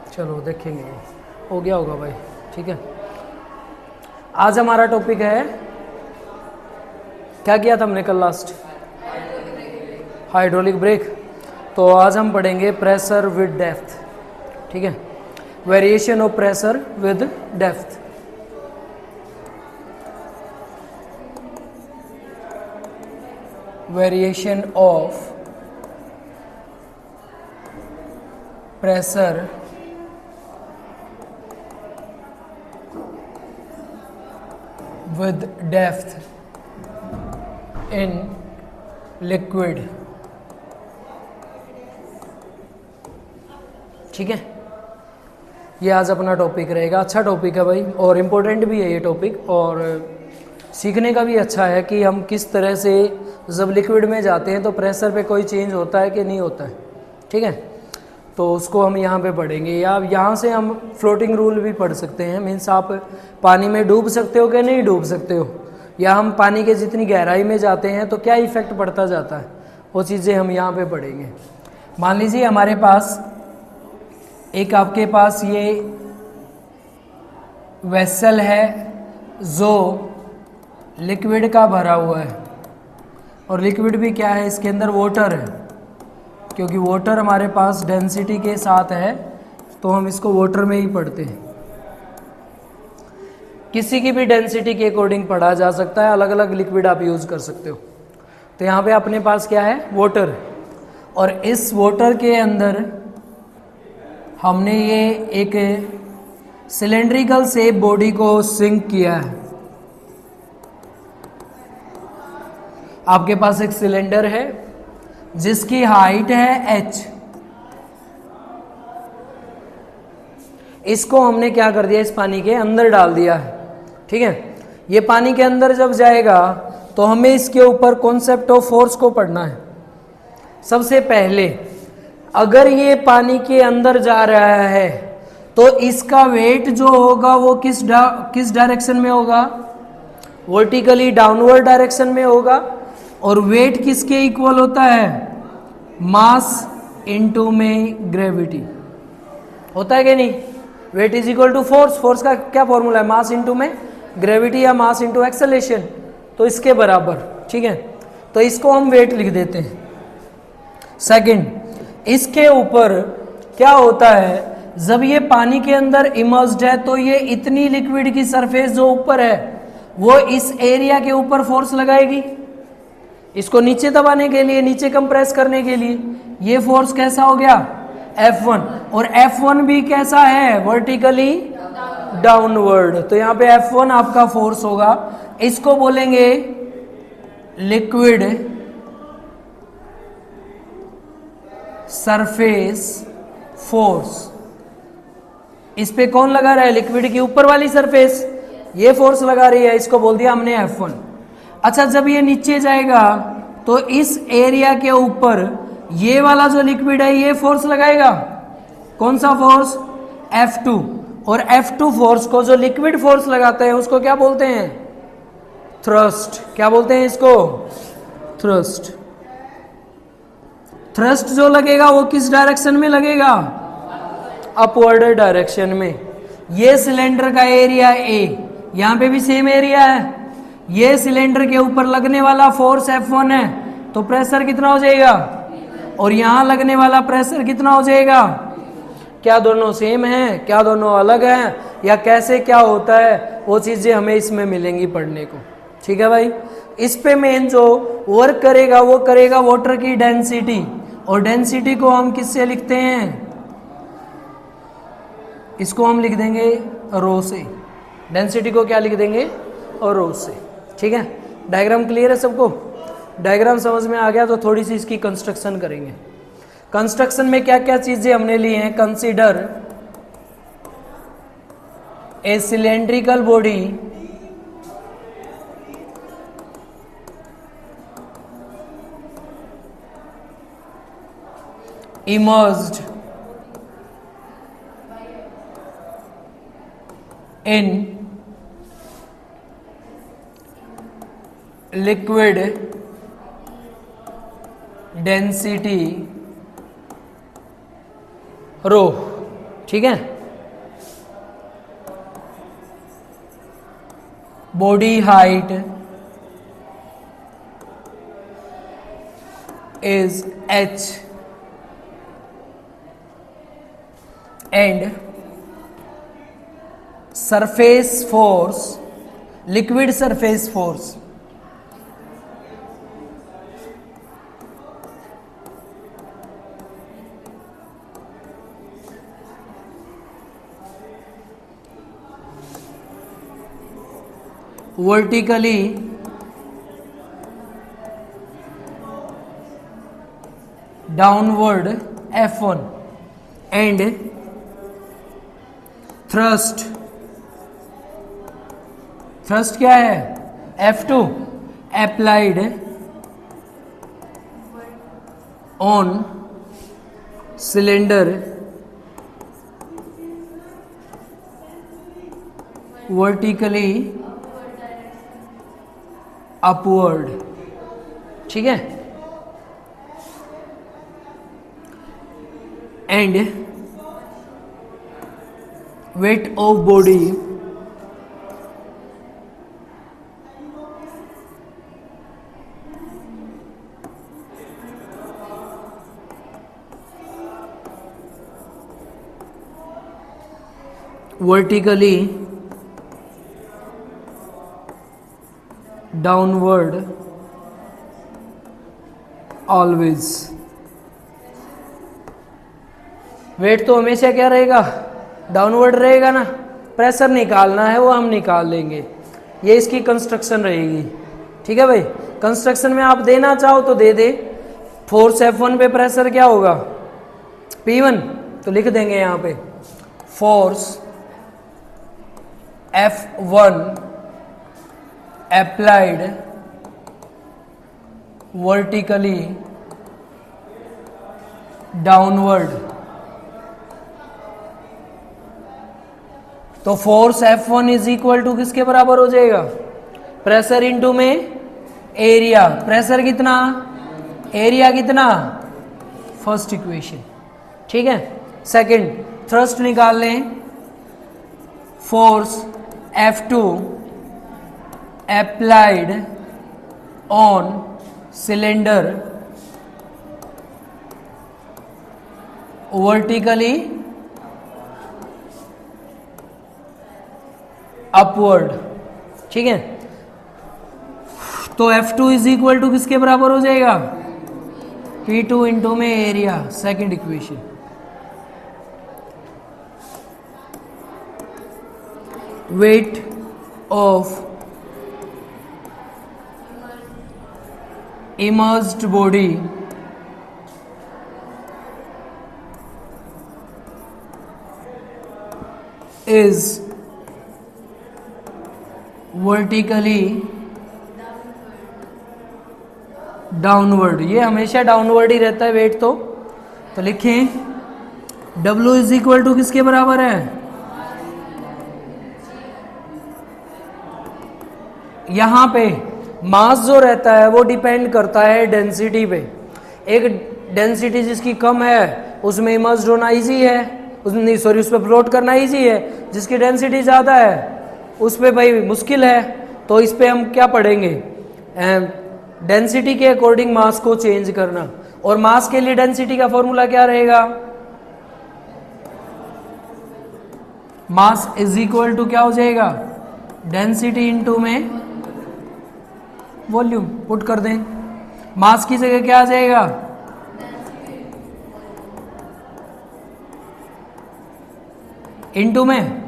चलो देखेंगे, हो गया होगा भाई, ठीक है। आज हमारा टॉपिक है, क्या किया था हमने कल लास्ट? Hydraulic brake. तो आज हम पढ़ेंगे प्रेशर विद डेप्थ, ठीक है, variation of pressure with depth. Variation of pressure with depth in liquid, ठीक है। ये आज अपना टॉपिक रहेगा। अच्छा टॉपिक है भाई, और इम्पोर्टेंट भी है ये टॉपिक, और सीखने का भी अच्छा है कि हम किस तरह से जब लिक्विड में जाते हैं तो प्रेशर पे कोई चेंज होता है कि नहीं होता है, ठीक है। तो उसको हम यहाँ पे पढ़ेंगे, या यहाँ से हम फ्लोटिंग रूल भी पढ़ सकते हैं। मीन्स आप पानी में डूब सकते हो कि नहीं डूब सकते हो, या हम पानी के जितनी गहराई में जाते हैं तो क्या इफेक्ट पड़ता जाता है, वो चीज़ें हम यहाँ पे पढ़ेंगे। मान लीजिए हमारे पास एक, आपके पास ये वेसल है जो लिक्विड का भरा हुआ है, और लिक्विड भी क्या है, इसके अंदर वाटर है, क्योंकि वाटर हमारे पास डेंसिटी के साथ है तो हम इसको वाटर में ही पढ़ते हैं। किसी की भी डेंसिटी के अकॉर्डिंग पढ़ा जा सकता है, अलग अलग लिक्विड आप यूज़ कर सकते हो। तो यहाँ पे अपने पास क्या है, वाटर, और इस वाटर के अंदर हमने ये एक सिलेंड्रिकल शेप बॉडी को सिंक किया है। आपके पास एक सिलेंडर है जिसकी हाइट है h, इसको हमने क्या कर दिया, इस पानी के अंदर डाल दिया है, ठीक है। ये पानी के अंदर जब जाएगा तो हमें इसके ऊपर कॉन्सेप्ट ऑफ फोर्स को पढ़ना है। सबसे पहले अगर ये पानी के अंदर जा रहा है तो इसका वेट जो होगा वो किस डायरेक्शन में होगा, वर्टिकली डाउनवर्ड डायरेक्शन में होगा। और वेट किसके इक्वल होता है, मास इनटू में ग्रेविटी होता है कि नहीं। Weight is equal to force, force का क्या फॉर्मूला है, मास इनटू में ग्रेविटी या मास इनटू एक्सेलरेशन, तो इसके बराबर, ठीक है। तो इसको हम वेट लिख देते हैं। सेकंड, इसके ऊपर क्या होता है, जब ये पानी के अंदर इमर्स्ड है तो ये इतनी लिक्विड की सरफेस जो ऊपर है वो इस एरिया के ऊपर फोर्स लगाएगी, इसको नीचे दबाने के लिए, नीचे कंप्रेस करने के लिए। ये फोर्स कैसा हो गया, F1, और F1 भी कैसा है, वर्टिकली डाउनवर्ड। तो यहाँ पे F1 आपका फोर्स होगा, इसको बोलेंगे लिक्विड सरफेस फोर्स। इस पे कौन लगा रहा है, लिक्विड की ऊपर वाली सरफेस, ये फोर्स लगा रही है, इसको बोल दिया हमने F1। अच्छा, जब ये नीचे जाएगा तो इस एरिया के ऊपर ये वाला जो लिक्विड है ये फोर्स लगाएगा, कौन सा फोर्स, F2। और F2 फोर्स को जो लिक्विड फोर्स लगाते हैं उसको क्या बोलते हैं, थ्रस्ट। क्या बोलते हैं इसको, थ्रस्ट। थ्रस्ट जो लगेगा वो किस डायरेक्शन में लगेगा, अपवर्ड डायरेक्शन में। ये सिलेंडर का एरिया A, यहाँ पे भी सेम एरिया है। ये सिलेंडर के ऊपर लगने वाला फोर्स F1 है, तो प्रेशर कितना हो जाएगा, और यहां लगने वाला प्रेशर कितना हो जाएगा। क्या दोनों सेम हैं, क्या दोनों अलग हैं, या कैसे क्या होता है, वो चीजें हमें इसमें मिलेंगी पढ़ने को, ठीक है भाई। इस पे मेन जो वर्क करेगा वो करेगा वाटर की डेंसिटी, और डेंसिटी को हम किससे लिखते हैं, इसको हम लिख देंगे रो से। डेंसिटी को क्या लिख देंगे, और रो से, ठीक है। डायग्राम क्लियर है सबको, डायग्राम समझ में आ गया तो थोड़ी सी इसकी कंस्ट्रक्शन करेंगे। कंस्ट्रक्शन में क्या क्या चीजें हमने ली हैं, consider a cylindrical body immersed in liquid density रो, ठीक है। Body height is h and surface force, liquid surface force vertically downward F1 and thrust क्या है F2 applied on cylinder vertically upward, ठीक है। And weight of body vertically downward always। Weight तो हमेशा क्या रहेगा, डाउनवर्ड रहेगा ना। प्रेशर निकालना है वो हम निकाल लेंगे, ये इसकी कंस्ट्रक्शन रहेगी, ठीक है भाई। कंस्ट्रक्शन में आप देना चाहो तो दे दे। फोर्स F1 पे प्रेशर क्या होगा P1, तो लिख देंगे यहाँ पे force F1 applied vertically downward, तो force F1 is equal to किसके बराबर हो जाएगा, प्रेशर इनटू में एरिया। प्रेशर कितना, एरिया कितना, फर्स्ट इक्वेशन, ठीक है। सेकंड थ्रस्ट निकाल लें, force F2 applied on cylinder vertically upward, ठीक है। तो F2 इज इक्वल टू किसके बराबर हो जाएगा, P2 इंटू में area, second equation. Weight of immersed body is vertically downward। ये हमेशा डाउनवर्ड ही रहता है वेट तो लिखें W इज इक्वल टू किसके बराबर है, यहां पे मास जो रहता है वो डिपेंड करता है डेंसिटी पे। एक डेंसिटी जिसकी कम है उसमें इमर्ज्ड होना इजी है, उस पर फ्लोट करना इजी है। जिसकी डेंसिटी ज़्यादा है उस पर भाई मुश्किल है। तो इस पे हम क्या पढ़ेंगे, डेंसिटी के अकॉर्डिंग मास को चेंज करना। और मास के लिए डेंसिटी का फॉर्मूला क्या रहेगा, मास इज इक्वल टू क्या हो जाएगा, डेंसिटी इनटू में वॉल्यूम। पुट कर दें, मास की जगह क्या आ जाएगा, इनटू में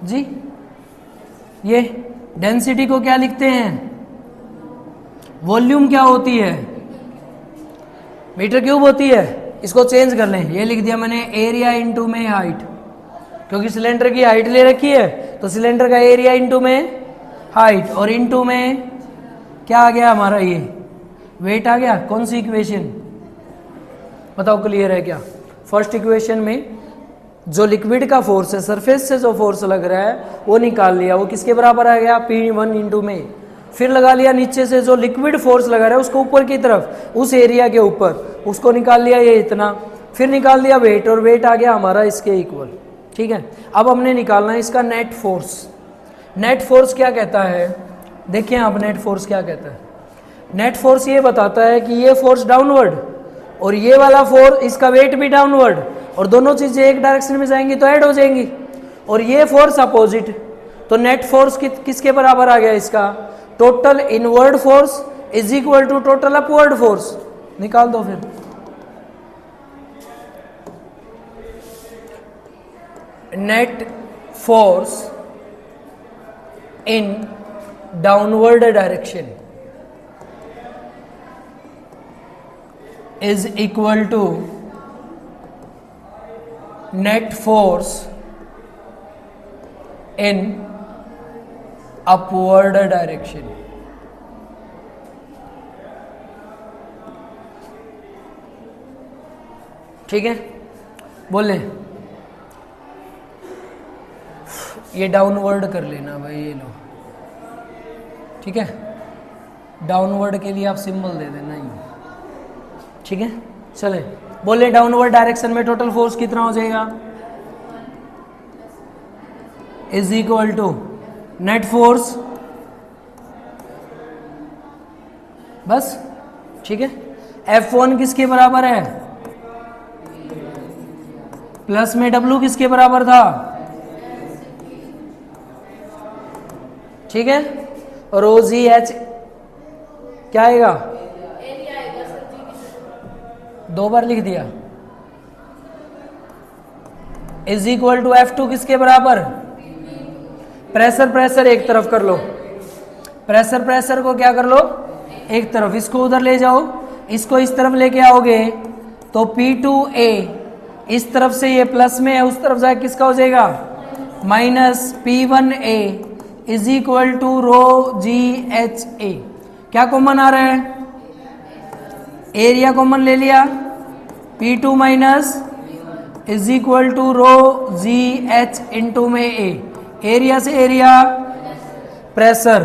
जी। ये डेंसिटी को क्या लिखते हैं, वॉल्यूम क्या होती है, मीटर क्यूब होती है। इसको चेंज कर लें, ये लिख दिया मैंने एरिया इनटू में हाइट, क्योंकि सिलेंडर की हाइट ले रखी है तो सिलेंडर का एरिया इनटू में हाइट, और इनटू में क्या आ गया हमारा, ये वेट आ गया। कौन सी इक्वेशन बताओ, क्लियर है क्या। फर्स्ट इक्वेशन में जो लिक्विड का फोर्स है, सरफेस से जो फोर्स लग रहा है वो निकाल लिया, वो किसके बराबर आ गया, P1 इंटू में फिर लगा लिया नीचे से जो लिक्विड फोर्स लगा रहा है उसको ऊपर की तरफ, उस एरिया के ऊपर, उसको निकाल लिया ये इतना, फिर निकाल दिया वेट, और वेट आ गया हमारा इसके इक्वल। ठीक है, अब हमने निकालना है इसका नेट फोर्स। नेट फोर्स क्या कहता है, देखिए आप नेट फोर्स क्या कहता है। नेट फोर्स ये बताता है कि ये फोर्स डाउनवर्ड और ये वाला फोर्स, इसका वेट भी डाउनवर्ड, और दोनों चीजें एक डायरेक्शन में जाएंगी तो ऐड हो जाएंगी, और ये फोर्स अपोजिट। तो नेट फोर्स किसके बराबर आ गया इसका, total inward force is equal to total upward force. निकाल दो फिर। Net force in downward direction is equal to net force in upward direction। ठीक है, बोले ये डाउनवर्ड कर लेना भाई, ये लो। ठीक है, डाउनवर्ड के लिए आप सिंबल दे देना ये। ठीक है, चले बोले डाउनवर्ड डायरेक्शन में टोटल फोर्स कितना हो जाएगा, is equal to net force, बस। ठीक है, F1 किसके बराबर है, प्लस में W किसके बराबर था, ठीक है, और OGH क्या आएगा, दो बार लिख दिया, इज इक्वल टू F2 किसके बराबर, प्रेशर प्रेशर एक तरफ कर लो, प्रेशर प्रेशर को क्या कर लो एक तरफ, इसको उधर ले जाओ, इसको इस तरफ लेके आओगे तो P2A इस तरफ से ये प्लस में है, उस तरफ जाके किसका हो जाएगा minus P1A is equal to rho GHA। क्या कॉमन आ रहा है, एरिया कॉमन ले लिया, P2 minus is equal to rho GH into में A, एरिया से area, pressure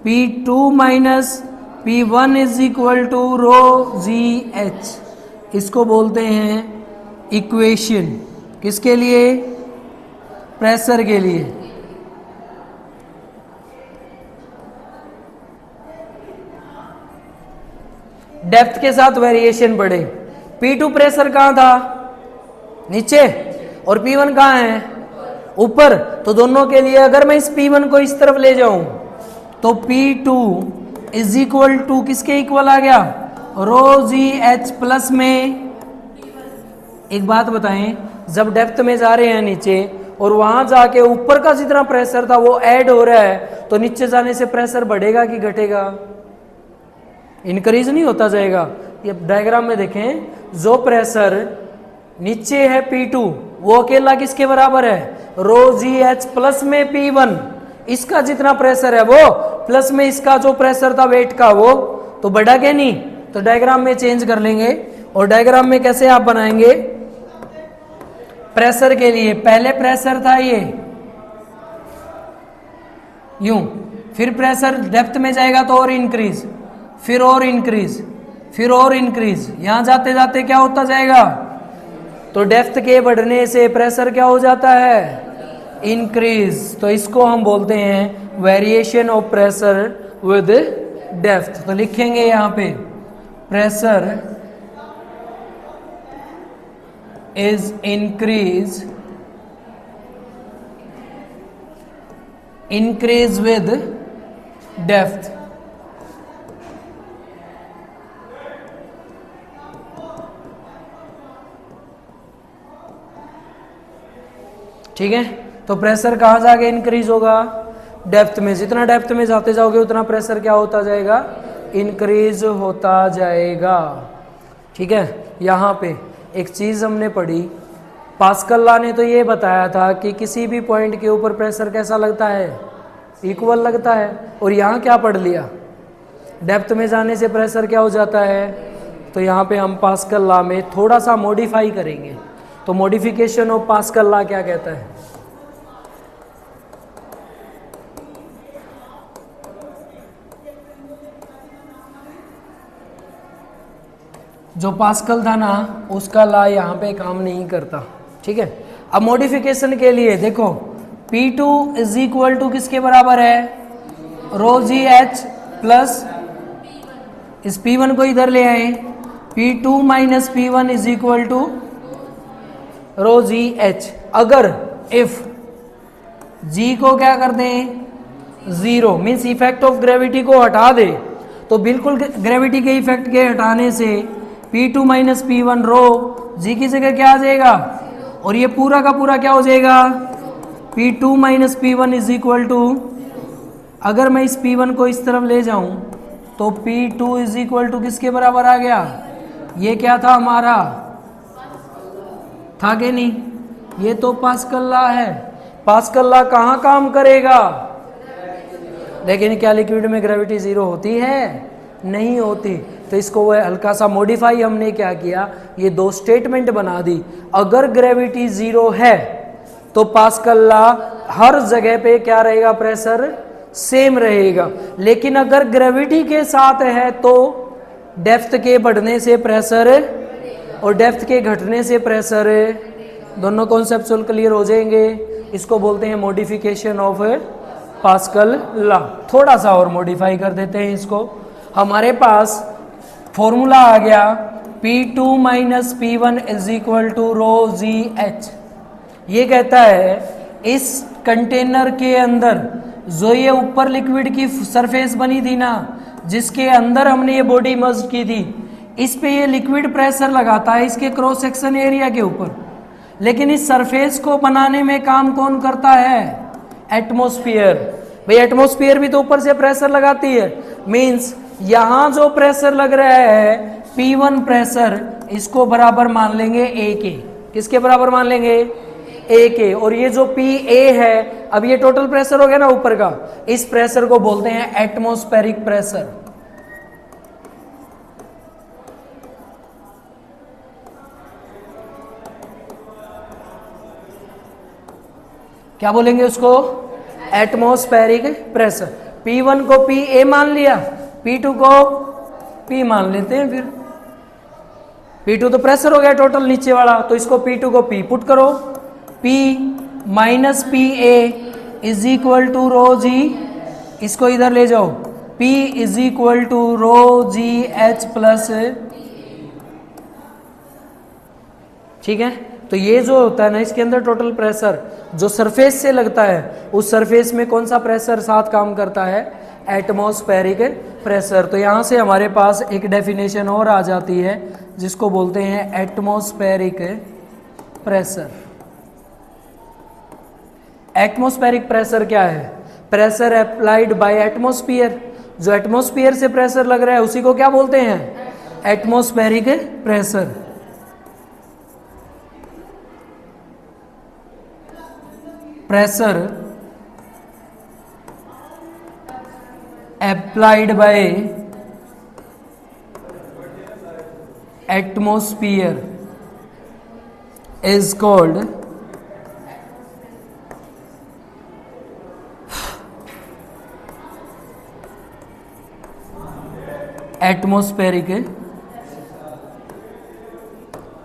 P2 minus P1 is equal to rho GH। इसको बोलते हैं इक्वेशन, किसके लिए, प्रेशर के लिए। डेप्थ के साथ वेरिएशन बढ़े। P2 प्रेशर कहां था, नीचे, और P1 कहां है, ऊपर। तो दोनों के लिए अगर मैं इस P1 को इस तरफ ले जाऊं तो P2 इज इक्वल टू किसके इक्वल आ गया, रो GH प्लस में। एक बात बताएं, जब डेप्थ में जा रहे हैं नीचे और वहां जाके ऊपर का जितना प्रेशर था वो ऐड हो रहा है, तो नीचे जाने से प्रेशर बढ़ेगा कि घटेगा, इंक्रीज नहीं होता जाएगा। ये डायग्राम में देखें, जो प्रेशर नीचे है P2 वो अकेला किसके बराबर है, रो GH प्लस में P1, इसका जितना प्रेशर है वो प्लस में इसका जो प्रेशर था वेट का वो, तो बढ़ा के नहीं। तो डायग्राम में चेंज कर लेंगे, और डायग्राम में कैसे आप बनाएंगे, प्रेशर के लिए पहले प्रेशर था ये यूं, फिर प्रेशर डेप्थ में जाएगा तो और इंक्रीज, फिर और इंक्रीज, फिर और इंक्रीज, यहां जाते जाते क्या होता जाएगा, तो डेप्थ के बढ़ने से प्रेशर क्या हो जाता है, इंक्रीज। तो इसको हम बोलते हैं variation of pressure with depth. तो लिखेंगे यहां पे pressure is increase with depth. ठीक है, तो प्रेशर कहां जाके इंक्रीज होगा, डेप्थ में। जितना डेप्थ में जाते जाओगे उतना प्रेशर क्या होता जाएगा, इंक्रीज होता जाएगा। ठीक है, यहाँ पे एक चीज हमने पढ़ी, पास्कल लॉ ने तो ये बताया था कि किसी भी पॉइंट के ऊपर प्रेशर कैसा लगता है, इक्वल लगता है। और यहाँ क्या पढ़ लिया, डेप्थ में जाने से प्रेशर क्या हो जाता है। तो यहाँ पे हम पास्कल लॉ में थोड़ा सा मॉडिफाई करेंगे। तो मॉडिफिकेशन ऑफ पास्कल लॉ क्या कहता है, जो पास्कल था ना उसका लॉ यहाँ पे काम नहीं करता, ठीक है। अब मॉडिफिकेशन के लिए देखो P2 इज इक्वल टू किसके बराबर है, रो जी एच प्लस, इस P1 को इधर ले आए, P2 minus P1 is equal to rho g h. अगर इफ G को क्या कर दें, zero, means effect of gravity को हटा दे, तो बिल्कुल ग्रेविटी के इफेक्ट के हटाने से P2 माइनस P1 रो G की जगह क्या आ जाएगा, और ये पूरा का पूरा क्या हो जाएगा, P2 minus P1 is equal to, अगर मैं इस P1 को इस तरफ ले जाऊं तो P2 इज इक्वल टू किसके बराबर आ गया, ये क्या था हमारा, था कि नहीं, ये तो पास्कल लॉ है। पास्कल लॉ कहाँ काम करेगा, लेकिन क्या लिक्विड में ग्रेविटी जीरो होती है, नहीं होती। तो इसको वो हल्का सा मॉडिफाई हमने क्या किया, ये दो स्टेटमेंट बना दी। अगर ग्रेविटी जीरो है तो पास्कल लॉ हर जगह पे क्या रहेगा, प्रेशर सेम रहेगा। लेकिन अगर ग्रेविटी के साथ है तो डेप्थ के बढ़ने से प्रेशर और डेप्थ के घटने से प्रेशर, दोनों कॉन्सेप्चुअल क्लियर हो जाएंगे। इसको बोलते हैं मॉडिफिकेशन ऑफ पास्कल लॉ। थोड़ा सा और मॉडिफाई कर देते हैं इसको। हमारे पास फॉर्मूला आ गया P2 minus P1 is equal to rho g h. ये कहता है इस कंटेनर के अंदर जो ये ऊपर लिक्विड की सरफेस बनी थी ना, जिसके अंदर हमने ये बॉडी मर्ज की थी, इस पे ये लिक्विड प्रेशर लगाता है इसके क्रॉस सेक्शन एरिया के ऊपर। लेकिन इस सरफेस को बनाने में काम कौन करता है, एटमॉस्फेयर। भाई एटमॉस्फेयर भी तो ऊपर से प्रेशर लगाती है, मींस यहां जो प्रेशर लग रहा है P1 प्रेशर, इसको बराबर मान लेंगे A के। किसके बराबर मान लेंगे, A के। और ये जो PA है, अब ये टोटल प्रेशर हो गया ना ऊपर का, इस प्रेशर को बोलते हैं एटमॉस्फेरिक प्रेशर। क्या बोलेंगे उसको, एटमॉस्फेरिक प्रेशर। P1 को PA मान लिया, P2 को P मान लेते हैं। फिर P2 तो प्रेशर हो गया टोटल नीचे वाला, तो इसको P2 को P पुट करो, P minus PA is equal to rho g, इसको इधर ले जाओ, P is equal to rho g h plus, ठीक है। तो ये जो होता है ना, इसके अंदर टोटल प्रेशर जो सरफेस से लगता है, उस सरफेस में कौन सा प्रेशर साथ काम करता है, एटमॉस्फेरिक प्रेशर। तो यहाँ से हमारे पास एक डेफिनेशन और आ जाती है जिसको बोलते हैं एटमॉस्फेरिक प्रेशर। एटमॉस्फेरिक प्रेशर क्या है, प्रेशर अप्लाइड बाय एटमॉस्फेयर। जो एटमॉस्फेयर से प्रेशर लग रहा है उसी को क्या बोलते हैं, atmospheric pressure. Pressure applied by atmosphere is called atmospheric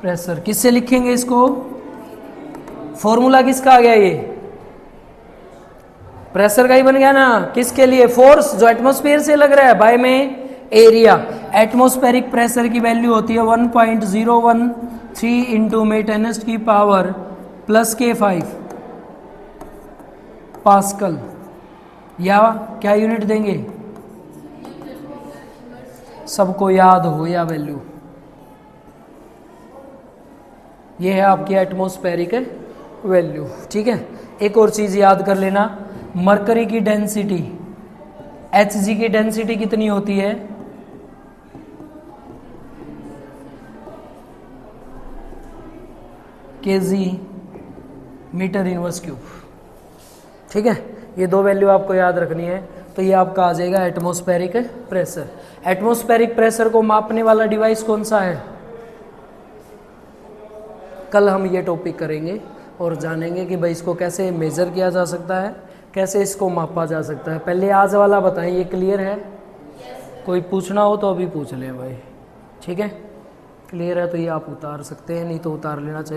pressure. किससे लिखेंगे इसको, फॉर्मूला किसका आ गया, ये प्रेशर का ही बन गया ना। किसके लिए, फोर्स जो एटमॉस्फेयर से लग रहा है, बाय में एरिया। एटमॉस्फेरिक प्रेशर की वैल्यू होती है 1.013 इंटू में 10 की पावर प्लस K5 पास्कल, या क्या यूनिट देंगे, सबको याद हो या वैल्यू, ये है आपकी एटमॉस्फेरिक वैल्यू, ठीक है। एक और चीज याद कर लेना, मरकरी की डेंसिटी Hg की डेंसिटी कितनी होती है, Kg मीटर इनवर्स क्यूब, ठीक है। ये दो वैल्यू आपको याद रखनी है। तो ये आपका आ जाएगा एटमॉस्फेरिक प्रेशर। एटमॉस्फेरिक प्रेशर को मापने वाला डिवाइस कौन सा है, कल हम ये टॉपिक करेंगे और जानेंगे कि भाई इसको कैसे मेजर किया जा सकता है, कैसे इसको मापा जा सकता है। पहले आज वाला बताएं, ये क्लियर है? कोई पूछना हो तो अभी पूछ लें भाई, ठीक है। क्लियर है तो ये आप उतार सकते हैं, नहीं तो उतार लेना चाहिए।